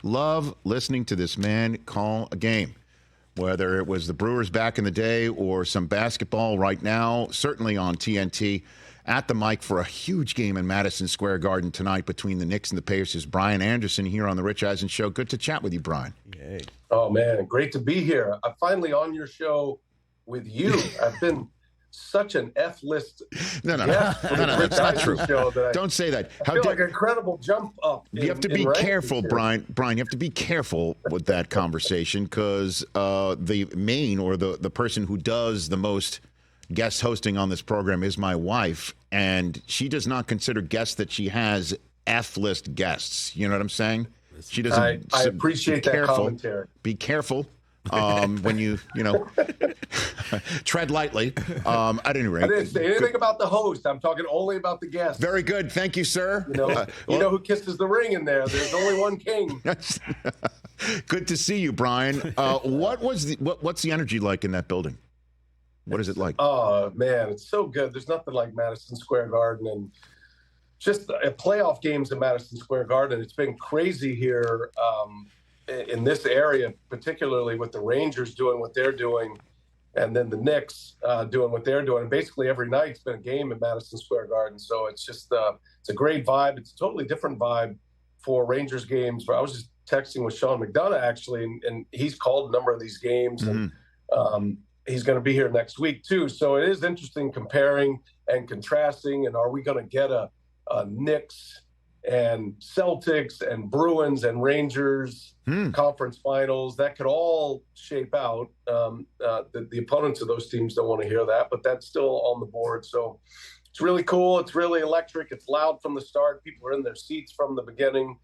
Love listening to this man call a game. Whether it was the Brewers back in the day or some basketball right now, certainly on TNT. At the mic for a huge game in Madison Square Garden tonight between the Knicks and the Pacers. Brian Anderson here on the Rich Eisen Show. Good to chat with you, Brian. Yay. Oh, man, great to be here. I'm finally on your show with you. I've been such an F-list. No, that's not true. Don't say that. I feel like an incredible jump up. You have to be careful, Brian. Brian, you have to be careful with that conversation because the main or the person who does the most guest hosting on this program is my wife, and she does not consider guests that she has F-list guests. You know what I'm saying? She doesn't. I appreciate that commentary. Be careful when you tread lightly. At any rate, I didn't say anything about the host. I'm talking only about the guests. Very good. Thank you, sir. You know who kisses the ring in there? There's only one king. Good to see you, Brian. What's the energy like in that building? What is it like? Oh, man, it's so good. There's nothing like Madison Square Garden and just playoff games in Madison Square Garden. It's been crazy here in this area, particularly with the Rangers doing what they're doing and then the Knicks doing what they're doing. And basically every night it's been a game in Madison Square Garden. So it's just it's a great vibe. It's a totally different vibe for Rangers games. I was just texting with Sean McDonough, actually, and he's called a number of these games. Mm-hmm. And he's going to be here next week, too. So it is interesting comparing and contrasting. And are we going to get a Knicks and Celtics and Bruins and Rangers conference finals? That could all shape out. The opponents of those teams don't want to hear that, but that's still on the board. So it's really cool. It's really electric. It's loud from the start. People are in their seats from the beginning.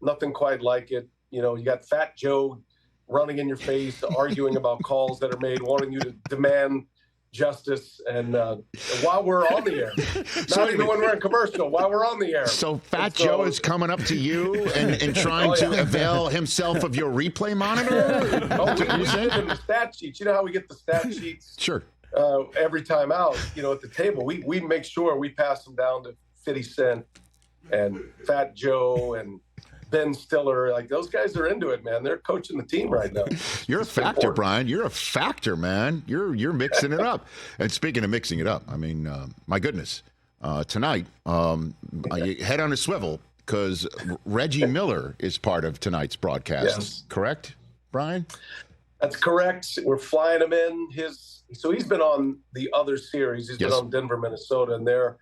Nothing quite like it. You know, you got Fat Joe running in your face, arguing about calls that are made, wanting you to demand justice, and while we're on the air, not even when we're in commercial, while we're on the air. So Fat Joe is coming up to you and trying to avail himself of your replay monitor? We give him the stat sheets. You know how we get the stat sheets? Sure. Every time out, at the table, we make sure we pass them down to 50 Cent and Fat Joe and Ben Stiller. Like, those guys are into it, man. They're coaching the team right now. You're a factor, Brian. You're a factor, man. You're mixing it up. And speaking of mixing it up, I mean, my goodness, tonight, head on a swivel because Reggie Miller is part of tonight's broadcast. Yes. Correct, Brian? That's correct. We're flying him in. So he's been on the other series. He's been on Denver, Minnesota, and they're,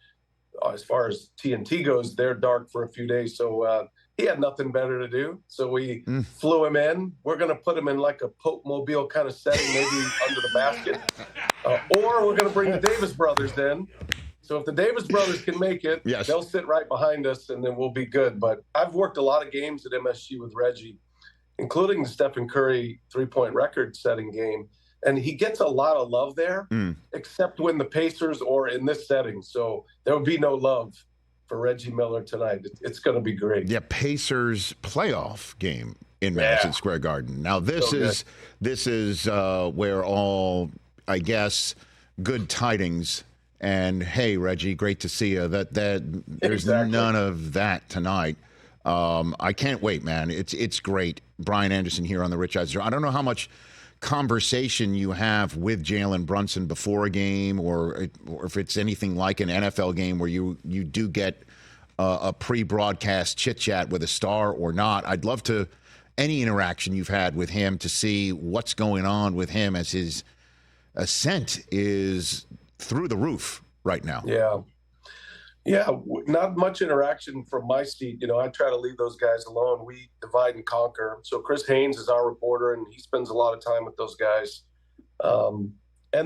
as far as TNT goes, they're dark for a few days. So he had nothing better to do. So we flew him in. We're going to put him in like a Pope Mobile kind of setting, maybe under the basket. Or we're going to bring the Davis brothers in. So if the Davis brothers can make it, they'll sit right behind us, and then we'll be good. But I've worked a lot of games at MSG with Reggie, including the Stephen Curry three-point record-setting game. And he gets a lot of love there, except when the Pacers or in this setting. So there would be no love for Reggie Miller tonight. It's going to be great. Yeah, Pacers playoff game in Madison Square Garden. Now this is where all, I guess, good tidings. And hey, Reggie, great to see you. That there's none of that tonight. I can't wait, man. It's great. Brian Anderson here on the Rich Eisen Show. I don't know how much conversation you have with Jalen Brunson before a game, or if it's anything like an NFL game where you do get a pre-broadcast chit-chat with a star or not. I'd love to any interaction you've had with him to see what's going on with him as his ascent is through the roof right now. Yeah, not much interaction from my seat. I try to leave those guys alone. We divide and conquer. So Chris Haynes is our reporter, and he spends a lot of time with those guys. And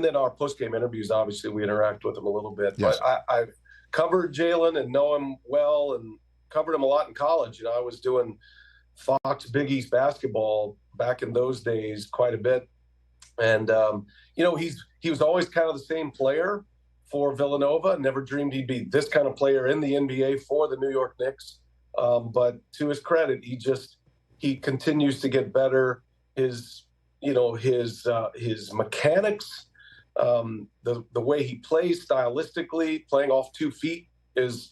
then our post-game interviews, obviously, we interact with them a little bit. Yes. But I've covered Jalen and know him well and covered him a lot in college. I was doing Fox Big East basketball back in those days quite a bit. And, he was always kind of the same player for Villanova. Never dreamed he'd be this kind of player in the NBA for the New York Knicks. But to his credit, he continues to get better. His mechanics, the way he plays stylistically, playing off 2 feet is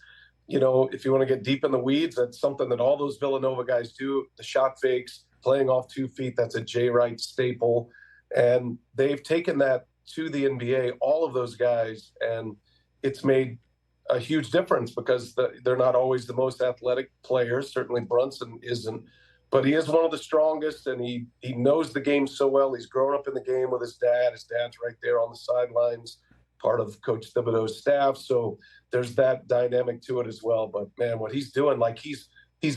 if you want to get deep in the weeds, that's something that all those Villanova guys do. The shot fakes, playing off 2 feet, that's a Jay Wright staple. And they've taken that to the NBA, all of those guys, and it's made a huge difference because they're not always the most athletic players. Certainly Brunson isn't, but he is one of the strongest, and he knows the game so well. He's grown up in the game with his dad. His dad's right there on the sidelines, part of Coach Thibodeau's staff. So there's that dynamic to it as well. But man, what he's doing, like he's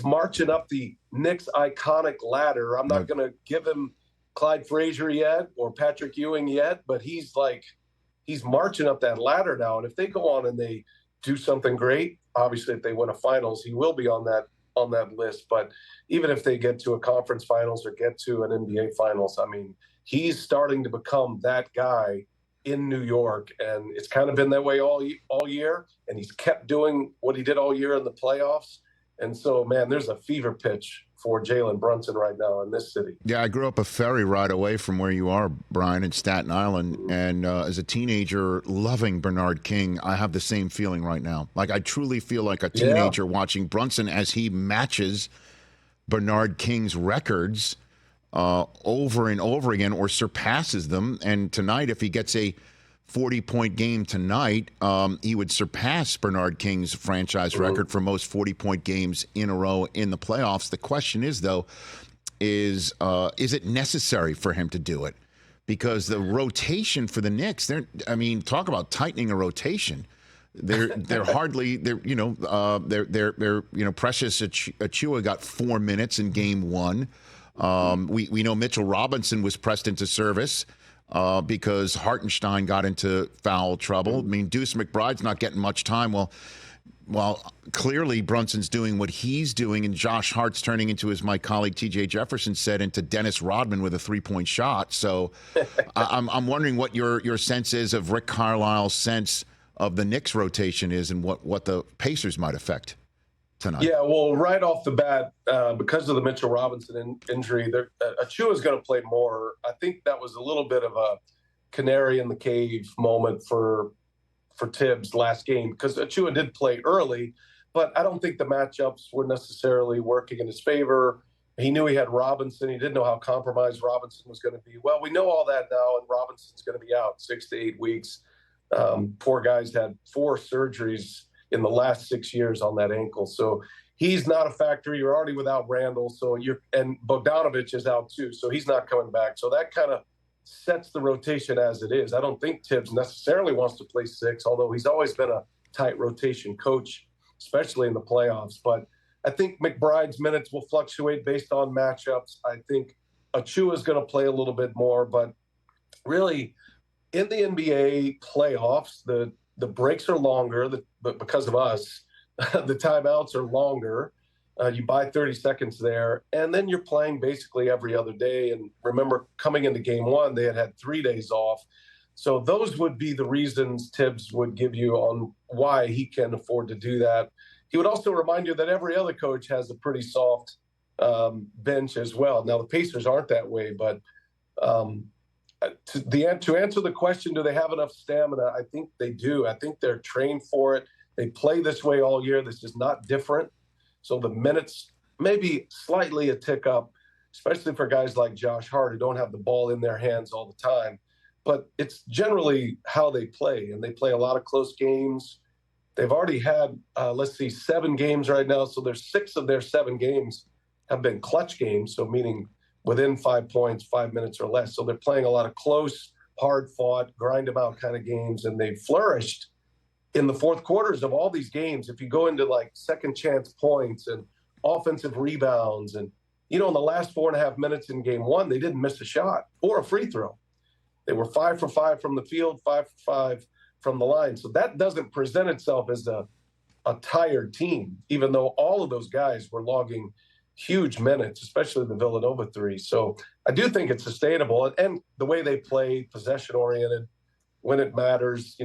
marching up the Knicks iconic ladder. I'm not going to give him Clyde Frazier yet or Patrick Ewing yet, but he's marching up that ladder now. And if they go on and they do something great, obviously if they win a finals, he will be on that list. But even if they get to a conference finals or get to an NBA finals, I mean, he's starting to become that guy in New York, and it's kind of been that way all year, and he's kept doing what he did all year in the playoffs. And so, man, there's a fever pitch for Jalen Brunson right now in this city. Yeah, I grew up a ferry ride away from where you are, Brian, in Staten Island. And as a teenager, loving Bernard King, I have the same feeling right now. Like, I truly feel like a teenager watching Brunson as he matches Bernard King's records over and over again, or surpasses them. And tonight, if he gets a 40-point game tonight, he would surpass Bernard King's franchise record for most 40-point games in a row in the playoffs. The question is, though, is it necessary for him to do it? Because the rotation for the Knicks, talk about tightening a rotation. They're hardly Precious Achiuwa got 4 minutes in game 1. We know Mitchell Robinson was pressed into service because Hartenstein got into foul trouble. I mean, Deuce McBride's not getting much time. Well, clearly Brunson's doing what he's doing, and Josh Hart's turning into, as my colleague T.J. Jefferson said, into Dennis Rodman with a 3-point shot. So I'm wondering what your sense is of Rick Carlisle's sense of the Knicks rotation is, and what the Pacers might affect tonight. Yeah, well, right off the bat, because of the Mitchell Robinson injury, Achiuwa is going to play more. I think that was a little bit of a canary in the cave moment for Tibbs last game, because Achiuwa did play early, but I don't think the matchups were necessarily working in his favor. He knew he had Robinson. He didn't know how compromised Robinson was going to be. Well, we know all that now, and Robinson's going to be out 6 to 8 weeks. Poor guy's had 4 surgeries in the last 6 years on that ankle. So he's not a factor. You're already without Randall. And Bogdanović is out too. So he's not coming back. So that kind of sets the rotation as it is. I don't think Tibbs necessarily wants to play 6, although he's always been a tight rotation coach, especially in the playoffs. But I think McBride's minutes will fluctuate based on matchups. I think Achiuwa is going to play a little bit more, but really in the NBA playoffs, the breaks are longer, but because of us, the timeouts are longer. You buy 30 seconds there, and then you're playing basically every other day. And remember, coming into game 1, they had 3 days off. So those would be the reasons Tibbs would give you on why he can afford to do that. He would also remind you that every other coach has a pretty soft bench as well. Now, the Pacers aren't that way, but to answer the question, do they have enough stamina? I think they do. I think they're trained for it. They play this way all year. This is not different. So the minutes maybe slightly a tick up, especially for guys like Josh Hart who don't have the ball in their hands all the time. But it's generally how they play, and they play a lot of close games. They've already had, 7 games right now. So there's 6 of their 7 games have been clutch games, so meaning within 5 points, 5 minutes or less. So they're playing a lot of close, hard-fought, grind-them-out kind of games, and they've flourished in the fourth quarters of all these games. If you go into like second chance points and offensive rebounds, and in the last 4.5 minutes in game 1, they didn't miss a shot or a free throw. They were 5 for 5 from the field, 5 for 5 from the line. So that doesn't present itself as a tired team, even though all of those guys were logging huge minutes, especially the Villanova 3. So I do think it's sustainable, and the way they play, possession oriented when it matters.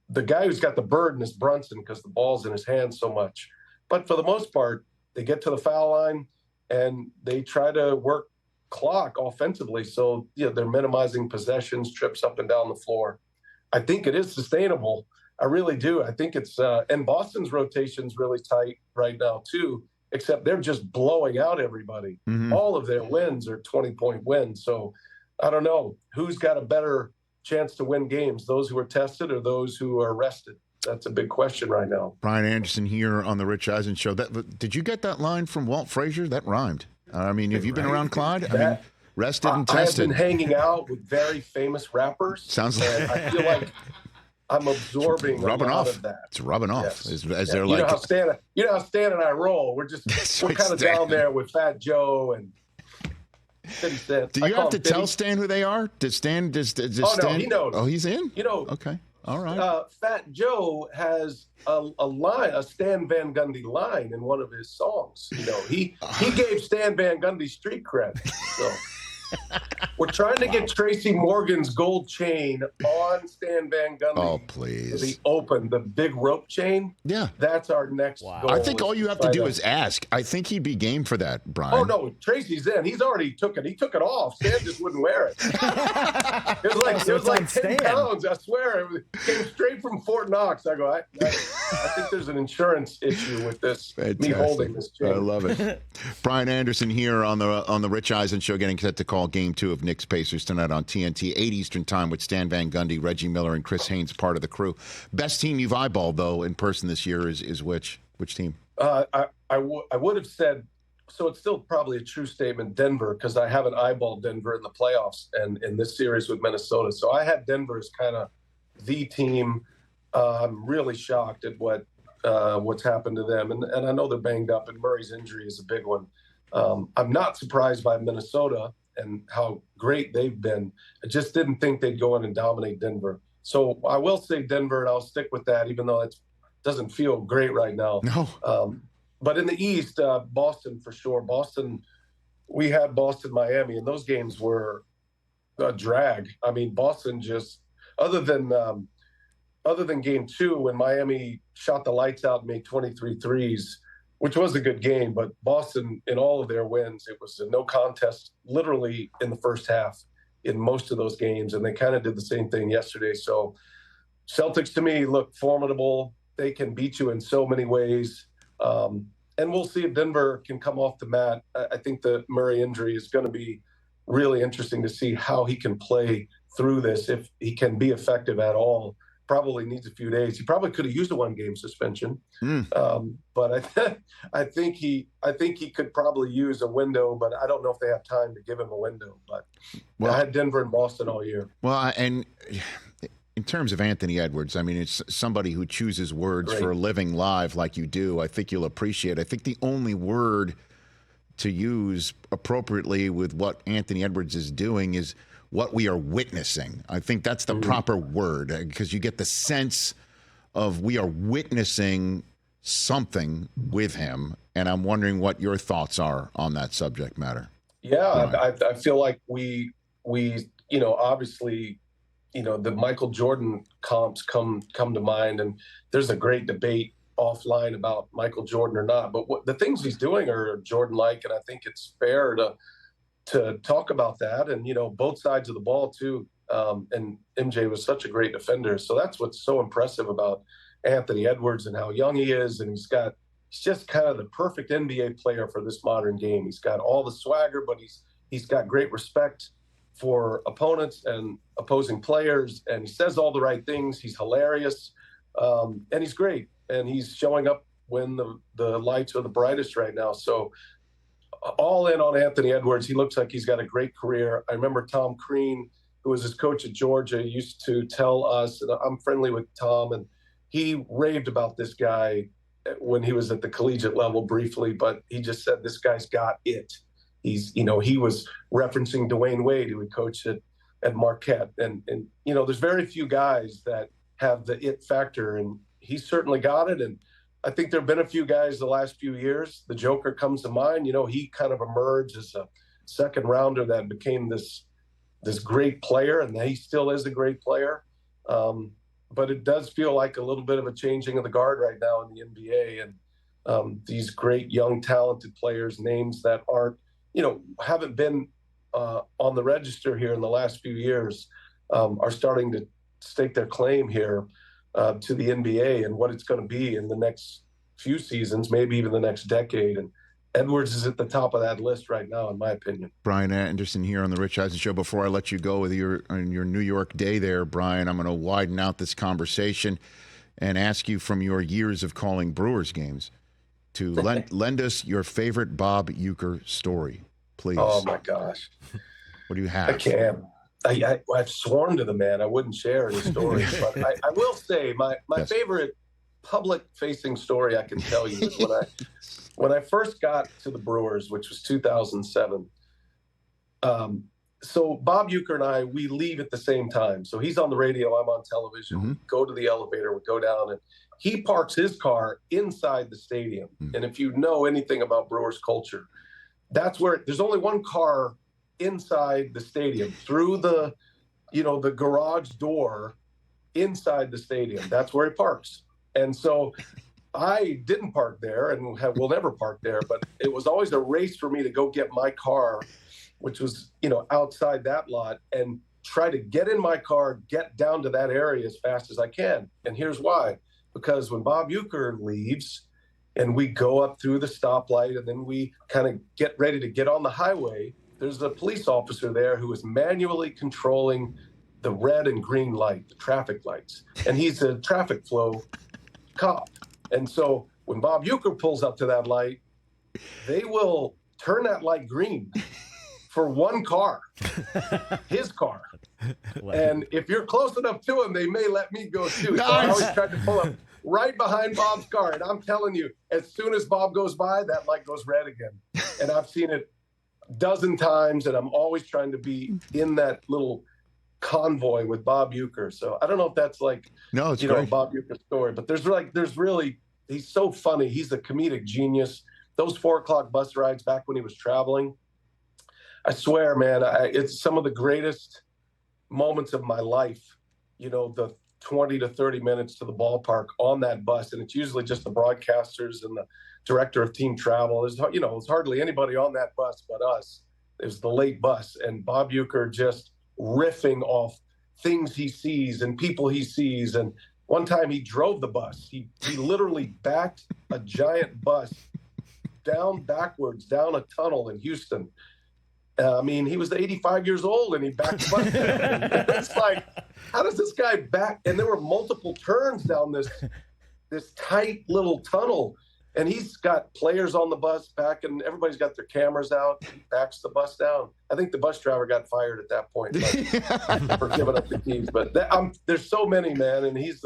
The guy who's got the burden is Brunson because the ball's in his hands so much. But for the most part, they get to the foul line and they try to work clock offensively. So they're minimizing possessions, trips up and down the floor. I think it is sustainable. I really do. I think it's and Boston's rotation's really tight right now too, except they're just blowing out everybody. Mm-hmm. All of their wins are 20-point wins. So I don't know who's got a better chance to win games, those who are tested or those who are rested. That's a big question right now. Brian Anderson here on the Rich Eisen Show. Did you get that line from Walt Frazier? That rhymed. I mean, have you been around Clyde? I mean, rested and tested. I have been hanging out with very famous rappers. Sounds like and I feel like I'm absorbing rubbing a lot off. of that. It's rubbing off. Yes. As they're like, you know how Stan and I roll. We're kind of down there with Fat Joe and 50 Cent. Do you have to tell Stan who they are? Does Stan? No, he knows. Oh, he's in. Okay. All right. Fat Joe has a line, a Stan Van Gundy line in one of his songs. He gave Stan Van Gundy street cred. So we're trying to get Tracy Morgan's gold chain on Stan Van Gundy. Oh, please. The big rope chain. Yeah. That's our next goal. I think all you have to do is ask. I think he'd be game for that, Brian. Oh, no. Tracy's in. He's already took it. He took it off. Stan just wouldn't wear it. It was like 10 pounds. I swear. It came straight from Fort Knox. I go, I think there's an insurance issue with this. Fantastic. Me holding this chain. I love it. Brian Anderson here on the Rich Eisen Show, getting set to call Game 2 of Knicks Pacers tonight on TNT, 8 Eastern Time, with Stan Van Gundy, Reggie Miller, and Chris Haynes part of the crew. Best team you've eyeballed, though, in person this year is which team? I would have said, so it's still probably a true statement, Denver, because I haven't eyeballed Denver in the playoffs and in this series with Minnesota. So I had Denver as kind of the team. I'm really shocked at what's happened to them. And I know they're banged up, and Murray's injury is a big one. I'm not surprised by Minnesota and how great they've been. I just didn't think they'd go in and dominate Denver. So I will say Denver, and I'll stick with that, even though it doesn't feel great right now. No. But in the East, Boston for sure. Boston, we had Boston, Miami, and those games were a drag. I mean, Boston just, other than Game 2, when Miami shot the lights out and made 23 threes, which was a good game, but Boston, in all of their wins, it was a no contest literally in the first half in most of those games, and they kind of did the same thing yesterday. So Celtics, to me, look formidable. They can beat you in so many ways. And we'll see if Denver can come off the mat. I think the Murray injury is going to be really interesting to see how he can play through this, if he can be effective at all. Probably needs a few days. He probably could have used a 1-game suspension, but I think he could probably use a window. But I don't know if they have time to give him a window. But I had Denver and Boston all year. Well, and in terms of Anthony Edwards, I mean, it's somebody who chooses words for a living live like you do. I think you'll appreciate. I think the only word to use appropriately with what Anthony Edwards is doing is what we are witnessing. I think that's the proper word, because you get the sense of we are witnessing something with him, and I'm wondering what your thoughts are on that subject matter. Yeah, I feel like we obviously, the Michael Jordan comps come to mind, and there's a great debate offline about Michael Jordan or not, but the things he's doing are Jordan-like, and I think it's fair to talk about that, and both sides of the ball too. And MJ was such a great defender, so that's what's so impressive about Anthony Edwards and how young he is, and he's just kind of the perfect NBA player for this modern game. He's got all the swagger, but he's got great respect for opponents and opposing players, and he says all the right things. He's hilarious, and he's great, and he's showing up when the lights are the brightest right now. So all in on Anthony Edwards. He looks like he's got a great career. I remember Tom Crean, who was his coach at Georgia, used to tell us, and I'm friendly with Tom, and he raved about this guy when he was at the collegiate level briefly, but he just said, this guy's got it. He was referencing Dwayne Wade, who had coached at Marquette. And there's very few guys that have the it factor, and he certainly got it. And I think there have been a few guys the last few years. The Joker comes to mind. He kind of emerged as a second rounder that became this great player, and he still is a great player. But it does feel like a little bit of a changing of the guard right now in the NBA. And these great young talented players, names that haven't been on the register here in the last few years, are starting to stake their claim here. to the NBA and what it's going to be in the next few seasons, maybe even the next decade. And Edwards is at the top of that list right now, in my opinion. Brian Anderson here on the Rich Eisen Show. Before I let you go with your New York day there, Brian, I'm going to widen out this conversation and ask you, from your years of calling Brewers games, to lend us your favorite Bob Uecker story, please. Oh, my gosh. What do you have? I can't. I've sworn to the man I wouldn't share any stories, but I will say my favorite public-facing story I can tell you is when I first got to the Brewers, which was 2007. So Bob Uecker and I, we leave at the same time. So he's on the radio, I'm on television. Mm-hmm. We go to the elevator, we go down, and he parks his car inside the stadium. Mm-hmm. And if you know anything about Brewers culture, that's where there's only one car inside the stadium, through the garage door inside the stadium. That's where he parks. And so I didn't park there and will never park there, but it was always a race for me to go get my car, which was, outside that lot, and try to get in my car, get down to that area as fast as I can. And here's why. Because when Bob Uecker leaves and we go up through the stoplight and then we kind of get ready to get on the highway, there's a police officer there who is manually controlling the red and green light, the traffic lights. And he's a traffic flow cop. And so when Bob Uecker pulls up to that light, they will turn that light green for one car, his car. And if you're close enough to him, they may let me go too. Nice. So I always try to pull up right behind Bob's car. And I'm telling you, as soon as Bob goes by, that light goes red again. And I've seen it a dozen times, and I'm always trying to be in that little convoy with Bob Uecker. So I don't know if that's like, no, it's great. A Bob Uecker story, but there's really, he's so funny. He's a comedic genius. Those 4:00 bus rides back when he was traveling, I swear, man, it's some of the greatest moments of my life. The 20 to 30 minutes to the ballpark on that bus. And it's usually just the broadcasters and the director of team travel. There's, it's hardly anybody on that bus but us. It was the late bus, and Bob Uecker just riffing off things he sees and people he sees. And one time he drove the bus. He literally backed a giant bus backwards down a tunnel in Houston. He was 85 years old and he backed the bus down. It's like, how does this guy back? And there were multiple turns down this tight little tunnel. And he's got players on the bus back, and everybody's got their cameras out. He backs the bus down. I think the bus driver got fired at that point for giving up the keys. But there's so many, man, and it's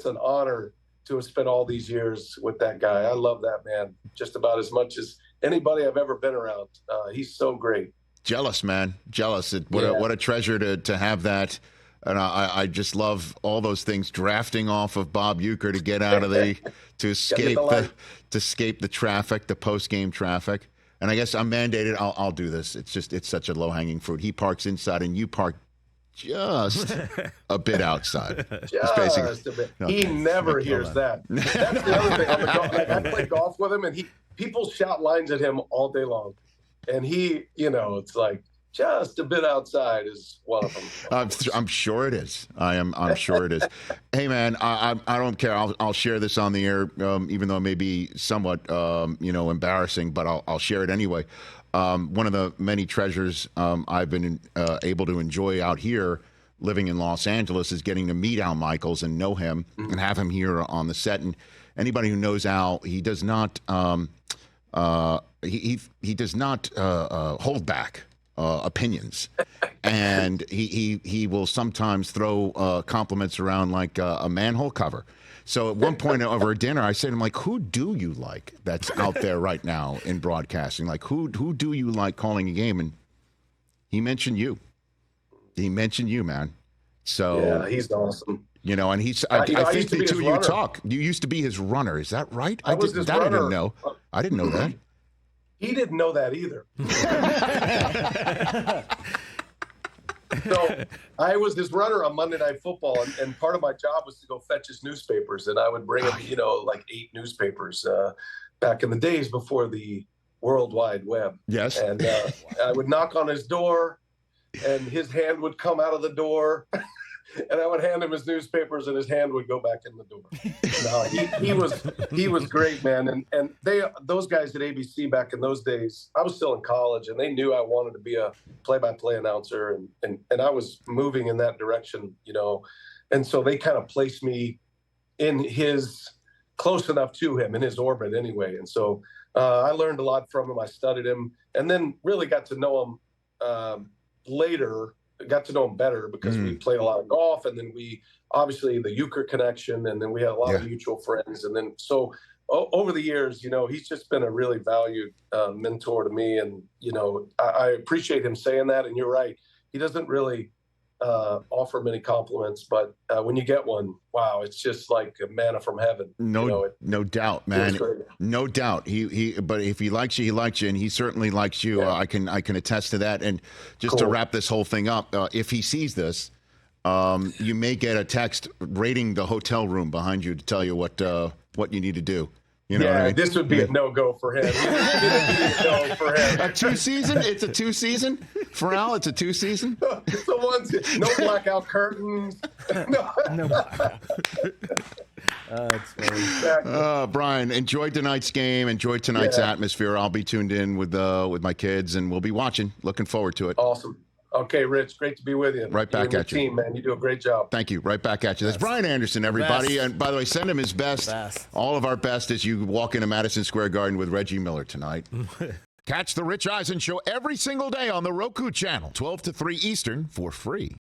an honor to have spent all these years with that guy. I love that man just about as much as anybody I've ever been around. He's so great. Jealous, man. Jealous. What a treasure to have that. And I just love all those things, drafting off of Bob Uecker to get out of to escape the traffic, the post-game traffic. And I guess I'm mandated. I'll do this. It's such a low-hanging fruit. He parks inside and you park just a bit outside. Just a bit. He never hears that. That's the other thing. On the golf, I play golf with him, and people shout lines at him all day long. And he, it's like, just a bit outside is one of them. I'm sure it is. I'm sure it is. Hey, man, I don't care. I'll share this on the air, even though it may be somewhat, embarrassing, but I'll share it anyway. One of the many treasures I've been able to enjoy out here living in Los Angeles is getting to meet Al Michaels and know him and have him here on the set. And anybody who knows Al, he does not he does not hold back opinions, and he will sometimes throw compliments around like a manhole cover. So at one point over dinner, I said to him, like, who do you like that's out there right now in broadcasting? Like, who do you like calling a game? And he mentioned you. He mentioned you, man. So yeah, he's awesome. And he's. I think the two of you talk. You used to be his runner. Is that right? I didn't know. I didn't know that. He didn't know that either. So I was his runner on Monday Night Football, and part of my job was to go fetch his newspapers, and I would bring him, like 8 newspapers back in the days before the World Wide Web. Yes. And I would knock on his door, and his hand would come out of the door, and I would hand him his newspapers, and his hand would go back in the door. No, he was great, man. And those guys at ABC back in those days, I was still in college, and they knew I wanted to be a play-by-play announcer, and I was moving in that direction, and so they kind of placed me in close enough to him, in his orbit anyway. And so I learned a lot from him. I studied him, and then really got to know him later. Got to know him better because we played a lot of golf, and then we obviously the Uecker connection, and then we had a lot of mutual friends, and then so over the years, he's just been a really valued mentor to me, and I appreciate him saying that. And you're right, he doesn't really offer many compliments, but when you get one, wow, it's just like a manna from heaven. No doubt, man. No doubt. But if he likes you, he likes you, and he certainly likes you. Yeah. I can attest to that. And just to wrap this whole thing up, if he sees this, you may get a text rating the hotel room behind you to tell you what you need to do. You know what I mean? This would be a no-go for him. No for him. A 2-season? It's a 2-season? For Al, it's a 2-season? It's the ones, no blackout curtains. No blackout. That's funny. Exactly. Brian, enjoy tonight's game. Enjoy tonight's atmosphere. I'll be tuned in with my kids, and we'll be watching. Looking forward to it. Awesome. Okay, Rich, great to be with you. Right back at you. Team, man. You do a great job. Thank you. Right back at you. That's Brian Anderson, everybody. And by the way, send him his best. All of our best as you walk into Madison Square Garden with Reggie Miller tonight. Catch the Rich Eisen Show every single day on the Roku channel, 12 to 3 Eastern, for free.